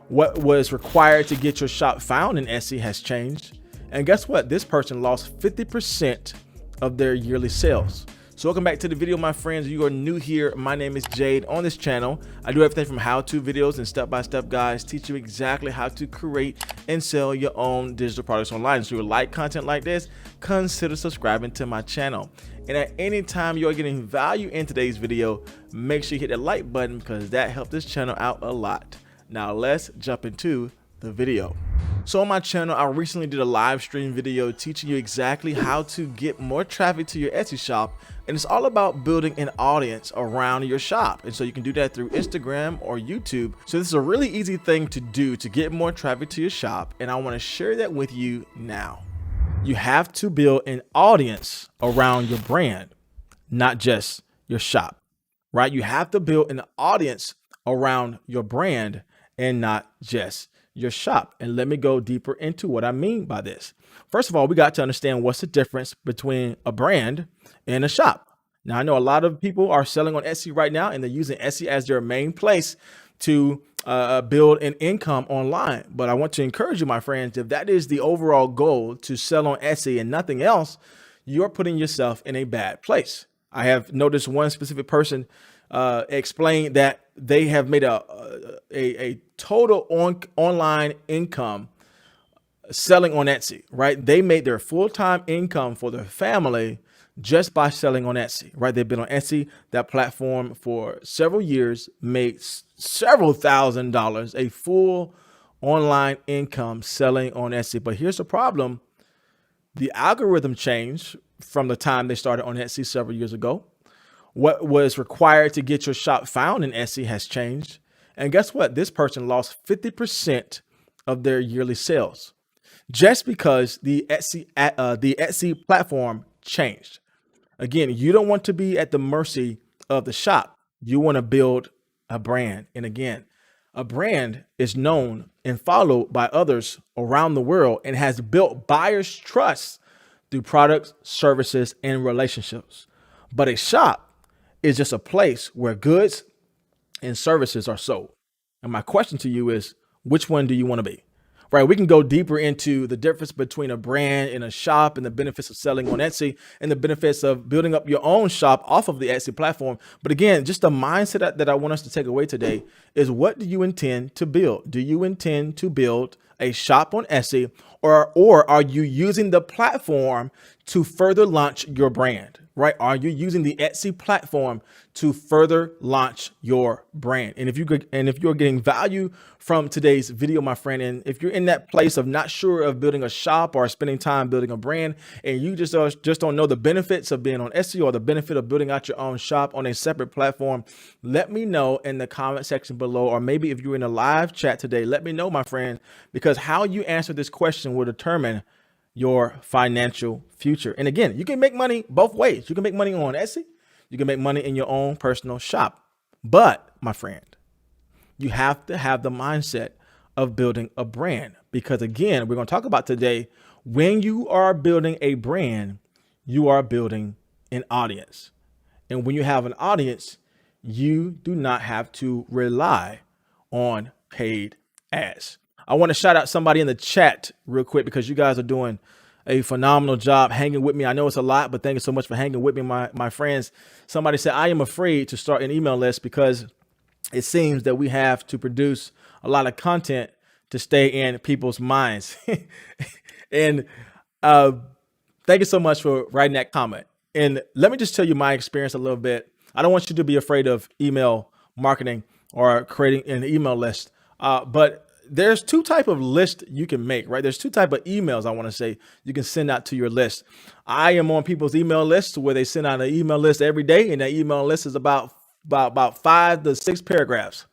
What was required to get your shop found in Etsy has changed. And guess what? This person lost 50% of their yearly sales. So welcome back to the video, my friends. If you are new here, my name is Jade. On this channel, I do everything from how-to videos and step-by-step guides, teach you exactly how to create and sell your own digital products online. So if you like content like this, consider subscribing to my channel. And at any time you're getting value in today's video, make sure you hit that like button because that helps this channel out a lot. Now let's jump into the video. So on my channel, I recently did a live stream video teaching you exactly how to get more traffic to your Etsy shop. And it's all about building an audience around your shop. And so you can do that through Instagram or YouTube. So this is a really easy thing to do to get more traffic to your shop. And I want to share that with you now. You have to build an audience around your brand, not just your shop, right? You have to build an audience around your brand and not just your shop. And let me go deeper into what I mean by this. First of all, we got to understand what's the difference between a brand and a shop. Now, I know a lot of people are selling on Etsy right now, and they're using Etsy as their main place to build an income online. But I want to encourage you, my friends, if that is the overall goal, to sell on Etsy and nothing else, you're putting yourself in a bad place. I have noticed one specific person explain that they have made a total online income selling on Etsy, right? They made their full-time income for their family just by selling on Etsy, right? They've been on Etsy, that platform, for several years, made several $1,000s, a full online income selling on Etsy. But here's the problem. The algorithm changed from the time they started on Etsy several years ago. What was required to get your shop found in Etsy has changed. And guess what? This person lost 50% of their yearly sales just because the Etsy platform changed. Again, you don't want to be at the mercy of the shop. You want to build a brand. And again, a brand is known and followed by others around the world and has built buyers' trust through products, services, and relationships. But a shop is just a place where goods and services are sold. And my question to you is, which one do you want to be? Right? We can go deeper into the difference between a brand and a shop and the benefits of selling on Etsy and the benefits of building up your own shop off of the Etsy platform. But again, just the mindset that I want us to take away today is, what do you intend to build? Do you intend to build a shop on Etsy, or are you using the platform to further launch your brand? Right? Are you using the Etsy platform to further launch your brand? And if you're getting value from today's video, my friend, and if you're in that place of not sure of building a shop or spending time building a brand, and you just don't know the benefits of being on Etsy or the benefit of building out your own shop on a separate platform, let me know in the comment section below. Or maybe if you're in a live chat today, let me know, my friend, because how you answer this question will determine your financial future. And again, you can make money both ways. You can make money on Etsy. You can make money in your own personal shop. But my friend, you have to have the mindset of building a brand, because again, we're going to talk about today, when you are building a brand, you are building an audience. And when you have an audience, you do not have to rely on paid ads. I want to shout out somebody in the chat real quick, because you guys are doing a phenomenal job hanging with me. I know it's a lot, but thank you so much for hanging with me, my friends. Somebody said, I am afraid to start an email list because it seems that we have to produce a lot of content to stay in people's minds. And thank you so much for writing that comment. And let me just tell you my experience a little bit. I don't want you to be afraid of email marketing or creating an email list, but there's two type of lists you can make, right? There's two type of emails, I want to say, you can send out to your list. I am on people's email lists where they send out an email list every day, and that email list is about 5 to 6 paragraphs.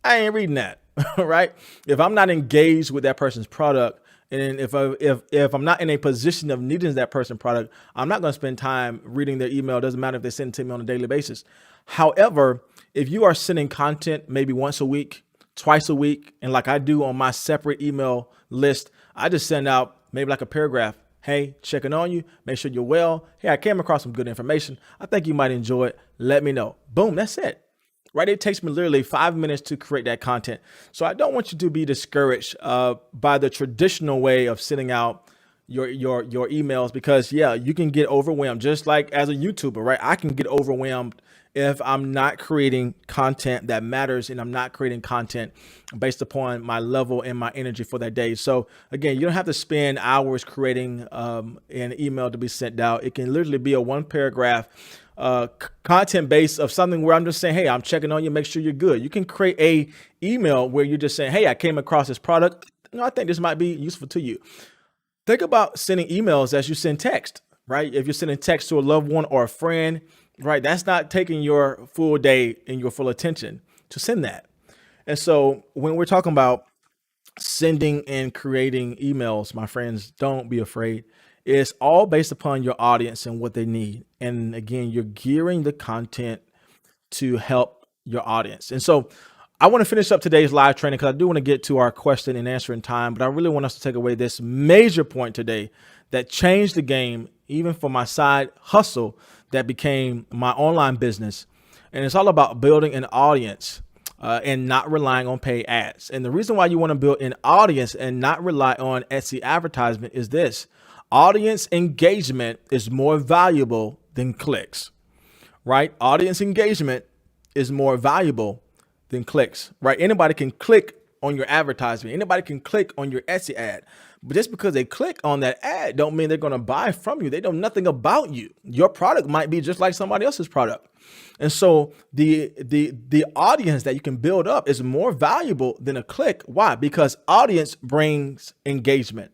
I ain't reading that, right? If I'm not engaged with that person's product, and if I'm not in a position of needing that person's product, I'm not going to spend time reading their email. It doesn't matter if they send it to me on a daily basis. However, if you are sending content maybe once a week, twice a week, and like I do on my separate email list, I just send out maybe like a paragraph. Hey, checking on you. Make sure you're well. Hey, I came across some good information. I think you might enjoy it. Let me know. Boom, that's it. right? It takes me literally 5 minutes to create that content. So I don't want you to be discouraged by the traditional way of sending out your emails, because yeah, you can get overwhelmed just like as a YouTuber, right? I can get overwhelmed if I'm not creating content that matters, and I'm not creating content based upon my level and my energy for that day. So again, you don't have to spend hours creating an email to be sent out. It can literally be a one paragraph content base of something where I'm just saying, hey, I'm checking on you, make sure you're good. You can create a email where you're just saying, hey, I came across this product. I think this might be useful to you. Think about sending emails as you send text, right? If you're sending text to a loved one or a friend, right, that's not taking your full day and your full attention to send that. And so when we're talking about sending and creating emails, my friends, don't be afraid. It's all based upon your audience and what they need. And again, you're gearing the content to help your audience. And so I want to finish up today's live training because I do want to get to our question and answering time, but I really want us to take away this major point today that changed the game, even for my side hustle that became my online business. And it's all about building an audience and not relying on paid ads. And the reason why you want to build an audience and not rely on Etsy advertisement is this: audience engagement is more valuable than clicks, right? Audience engagement is more valuable than clicks, right? Anybody can click on your advertisement. Anybody can click on your Etsy ad. But just because they click on that ad don't mean they're going to buy from you. They know nothing about you. Your product might be just like somebody else's product. And so the audience that you can build up is more valuable than a click. Why? Because audience brings engagement.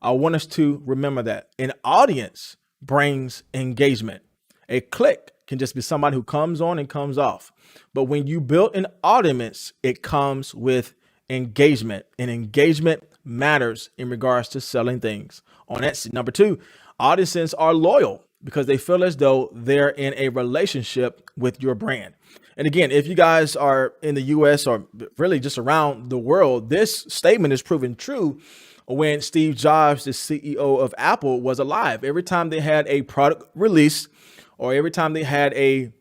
I want us to remember that an audience brings engagement. A click can just be somebody who comes on and comes off. But when you build an audience, it comes with engagement, and engagement matters in regards to selling things on Etsy. Number two, audiences are loyal because they feel as though they're in a relationship with your brand. And again, if you guys are in the US or really just around the world, this statement is proven true when Steve Jobs, the CEO of Apple, was alive. Every time they had a product release, or every time they had a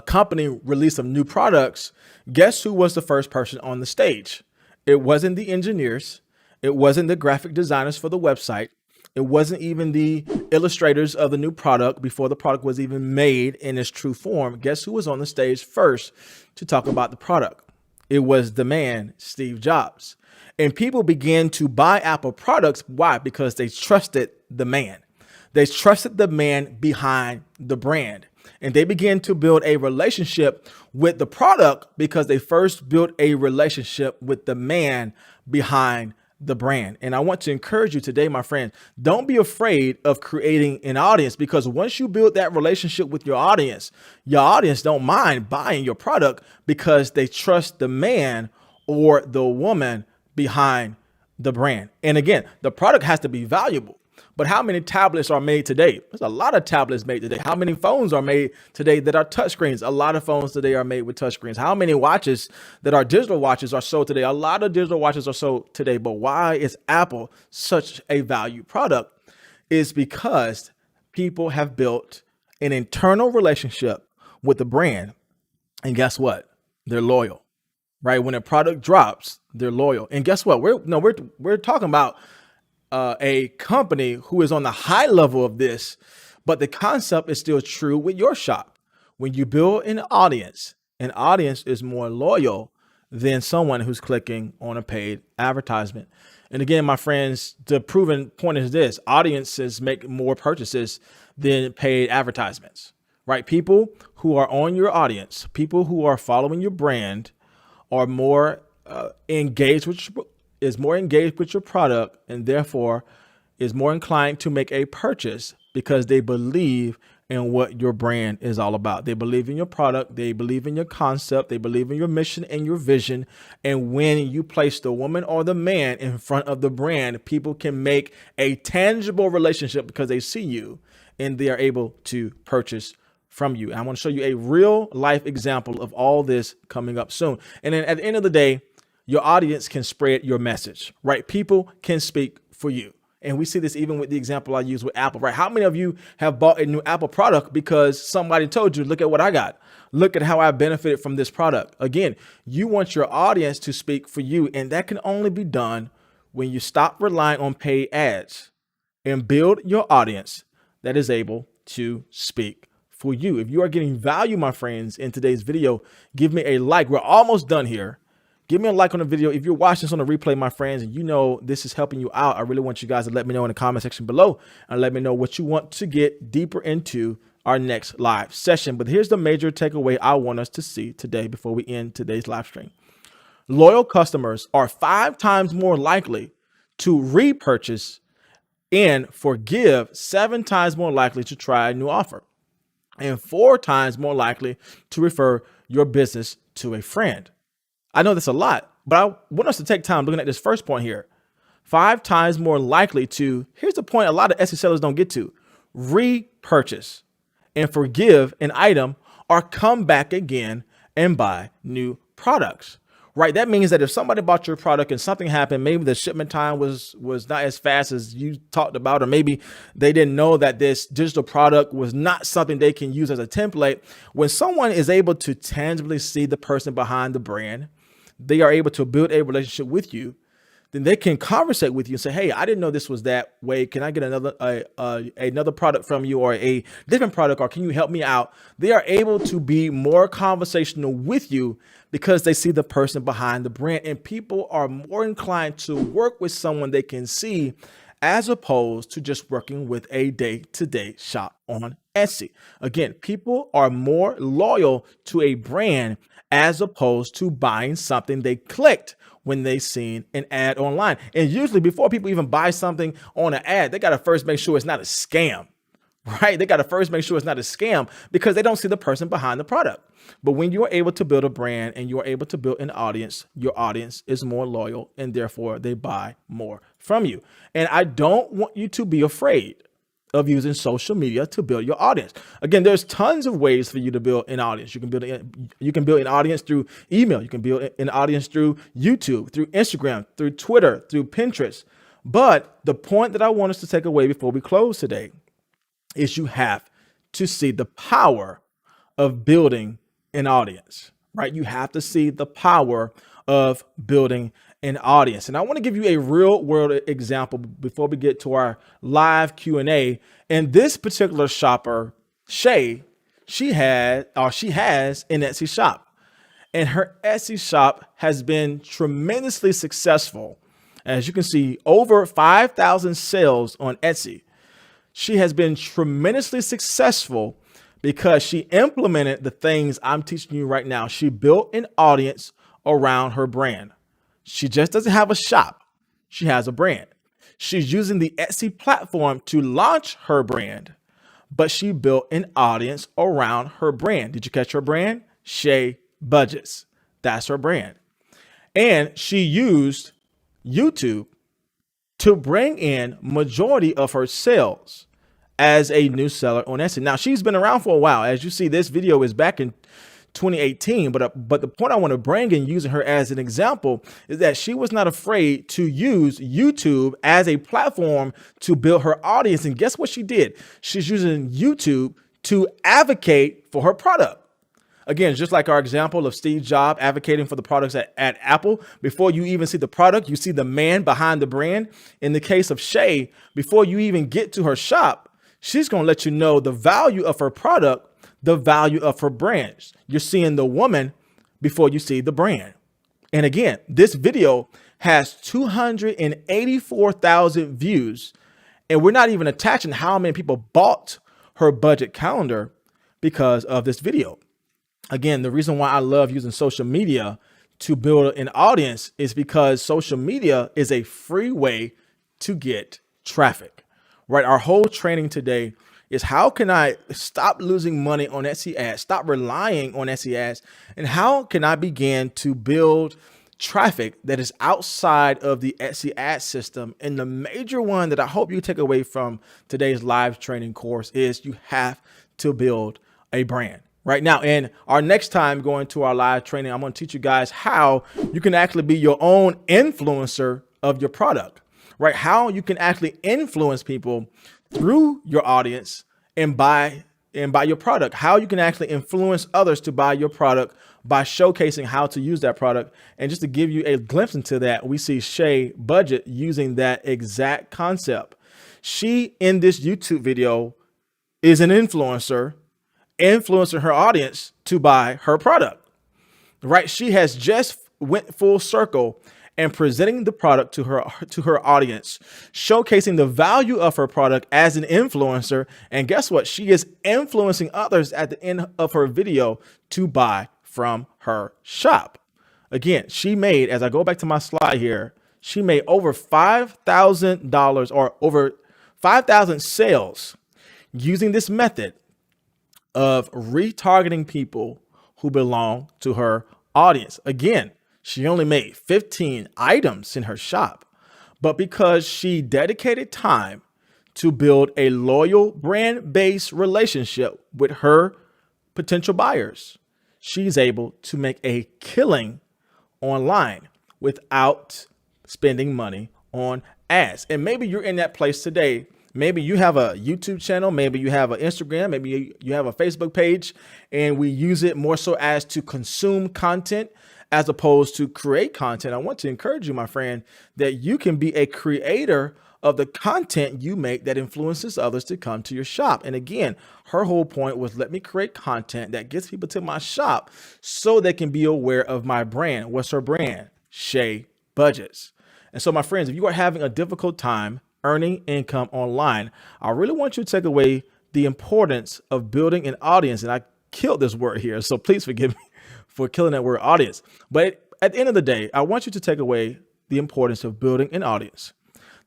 company release of new products, guess who was the first person on the stage? It wasn't the engineers. It wasn't the graphic designers for the website. It wasn't even the illustrators of the new product before the product was even made in its true form. Guess who was on the stage first to talk about the product? It was the man, Steve Jobs. And people began to buy Apple products. Why? Because they trusted the man. They trusted the man behind the brand. And they began to build a relationship with the product because they first built a relationship with the man behind the brand. And I want to encourage you today, my friend, don't be afraid of creating an audience, because once you build that relationship with your audience don't mind buying your product because they trust the man or the woman behind the brand. And again, the product has to be valuable. But how many tablets are made today? There's a lot of tablets made today. How many phones are made today that are touchscreens? A lot of phones today are made with touchscreens. How many watches that are digital watches are sold today? A lot of digital watches are sold today. But why is Apple such a value product? Is because people have built an internal relationship with the brand. And guess what? They're loyal, right? When a product drops, they're loyal. And guess what? We're talking about a company who is on the high level of this, but the concept is still true with your shop. When you build an audience is more loyal than someone who's clicking on a paid advertisement. And again, my friends, the proven point is this: audiences make more purchases than paid advertisements, right? People who are on your audience, people who are following your brand, are more engaged with your product, and therefore is more inclined to make a purchase because they believe in what your brand is all about. They believe in your product. They believe in your concept. They believe in your mission and your vision. And when you place the woman or the man in front of the brand, people can make a tangible relationship because they see you and they are able to purchase from you. And I want to show you a real life example of all this coming up soon. And then at the end of the day, your audience can spread your message, right? People can speak for you. And we see this even with the example I use with Apple, right? How many of you have bought a new Apple product because somebody told you, look at what I got. Look at how I benefited from this product. Again, you want your audience to speak for you, and that can only be done when you stop relying on paid ads and build your audience that is able to speak for you. If you are getting value, my friends, in today's video, give me a like. We're almost done here. Give me a like on the video. If you're watching this on the replay, my friends, and you know this is helping you out, I really want you guys to let me know in the comment section below and let me know what you want to get deeper into our next live session. But here's the major takeaway I want us to see today before we end today's live stream. Loyal customers are 5 times more likely to repurchase and forgive, 7 times more likely to try a new offer, and 4 times more likely to refer your business to a friend. I know that's a lot, but I want us to take time looking at this first point here. 5 times more likely to, here's the point a lot of Etsy sellers don't get to, repurchase and forgive an item or come back again and buy new products. Right. That means that if somebody bought your product and something happened, maybe the shipment time was not as fast as you talked about, or maybe they didn't know that this digital product was not something they can use as a template. When someone is able to tangibly see the person behind the brand, they are able to build a relationship with you. Then they can conversate with you and say, hey, I didn't know this was that way. Can I get another product from you, or a different product, or can you help me out? They are able to be more conversational with you because they see the person behind the brand, and people are more inclined to work with someone they can see as opposed to just working with a day-to-day shop on Etsy. Again, people are more loyal to a brand as opposed to buying something they clicked when they seen an ad online. And usually before people even buy something on an ad, they got to first make sure it's not a scam, right? They got to first make sure it's not a scam because they don't see the person behind the product. But when you are able to build a brand and you are able to build an audience, your audience is more loyal and therefore they buy more from you. And I don't want you to be afraid of using social media to build your audience. Again, there's tons of ways for you to build an audience. You can build an audience through email. You can build an audience through YouTube, through Instagram, through Twitter, through Pinterest. But the point that I want us to take away before we close today is you have to see the power of building an audience, right? You have to see the power of building an audience. And I want to give you a real world example before we get to our live Q&A. And this particular shopper, Shay, she has an Etsy shop, and her Etsy shop has been tremendously successful. As you can see, over 5,000 sales on Etsy. She has been tremendously successful because she implemented the things I'm teaching you right now. She built an audience around her brand. She just doesn't have a shop. She has a brand. She's using the Etsy platform to launch her brand, but she built an audience around her brand. Did you catch her brand? Shay Budgets. That's her brand. And she used YouTube to bring in majority of her sales as a new seller on Etsy. Now, she's been around for a while. As you see, this video is back in 2018, but the point I want to bring in using her as an example is that she was not afraid to use YouTube as a platform to build her audience. And guess what she did? She's using YouTube to advocate for her product. Again, just like our example of Steve Jobs advocating for the products at Apple. Before you even see the product, you see the man behind the brand. In the case of Shay, before you even get to her shop, she's going to let you know the value of her product, the value of her brand. You're seeing the woman before you see the brand. And again, this video has 284,000 views, and we're not even attaching how many people bought her budget calendar because of this video. Again, the reason why I love using social media to build an audience is because social media is a free way to get traffic, right? Our whole training today is how can I stop losing money on Etsy ads, stop relying on Etsy ads, and how can I begin to build traffic that is outside of the Etsy ad system? And the major one that I hope you take away from today's live training course is you have to build a brand. Right now, in our next time going to our live training, I'm going to teach you guys how you can actually be your own influencer of your product. right? How you can actually influence people through your audience and buy your product, how you can actually influence others to buy your product by showcasing how to use that product. And just to give you a glimpse into that, we see Shay Budget using that exact concept. She, in this YouTube video, is an influencer, influencing her audience to buy her product, right? She has just went full circle and presenting the product to her audience, showcasing the value of her product as an influencer. And guess what? She is influencing others at the end of her video to buy from her shop. Again, she made, as I go back to my slide here, she made over $5,000 or over 5,000 sales using this method of retargeting people who belong to her audience. Again, she only made 15 items in her shop, but because she dedicated time to build a loyal brand-based relationship with her potential buyers, she's able to make a killing online without spending money on ads. And maybe you're in that place today. Maybe you have a YouTube channel, maybe you have an Instagram, maybe you have a Facebook page, and we use it more so as to consume content as opposed to create content. I want to encourage you, my friend, that you can be a creator of the content you make that influences others to come to your shop. And again, her whole point was, let me create content that gets people to my shop so they can be aware of my brand. What's her brand? Shay Budgets. And so, my friends, if you are having a difficult time earning income online, I really want you to take away the importance of building an audience. And I killed this word here, so please forgive me for killing that word audience. But at the end of the day, I want you to take away the importance of building an audience.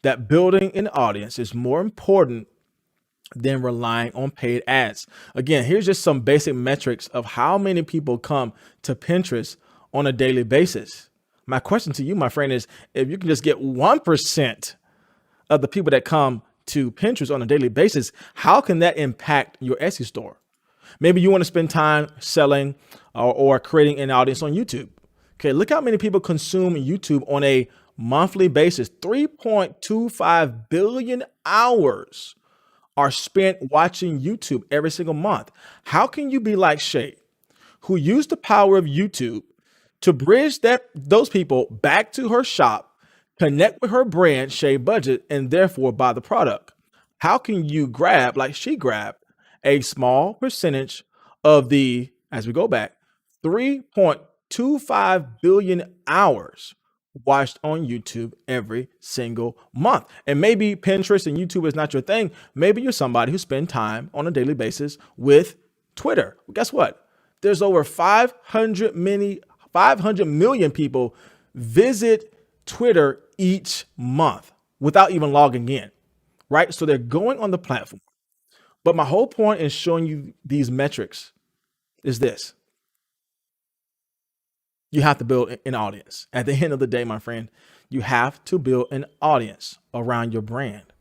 That building an audience is more important than relying on paid ads. Again, here's just some basic metrics of how many people come to Pinterest on a daily basis. My question to you, my friend, is if you can just get 1% of the people that come to Pinterest on a daily basis, how can that impact your Etsy store? Maybe you want to spend time selling or creating an audience on YouTube. Okay, look how many people consume YouTube on a monthly basis. 3.25 billion hours are spent watching YouTube every single month. How can you be like Shay, who used the power of YouTube to bridge those people back to her shop, connect with her brand, Shay Budget, and therefore buy the product? How can you grab, like she grabbed, a small percentage of the, as we go back, 3.25 billion hours watched on YouTube every single month? And maybe Pinterest and YouTube is not your thing. Maybe you're somebody who spends time on a daily basis with Twitter. Well, guess what? There's over 500 million people visit Twitter each month without even logging in, right? So they're going on the platform. But my whole point in showing you these metrics is this. You have to build an audience. At the end of the day, my friend, you have to build an audience around your brand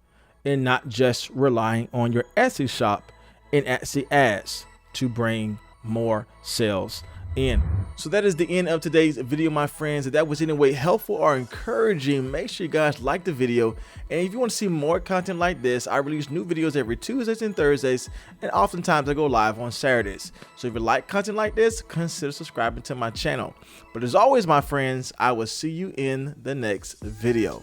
and not just relying on your Etsy shop and Etsy ads to bring more sales in. So that is the end of today's video, my friends. If that was in any way helpful or encouraging, make sure you guys like the video. And if you want to see more content like this, I release new videos every Tuesdays and Thursdays, and oftentimes I go live on Saturdays. So if you like content like this, consider subscribing to my channel. But as always, my friends, I will see you in the next video.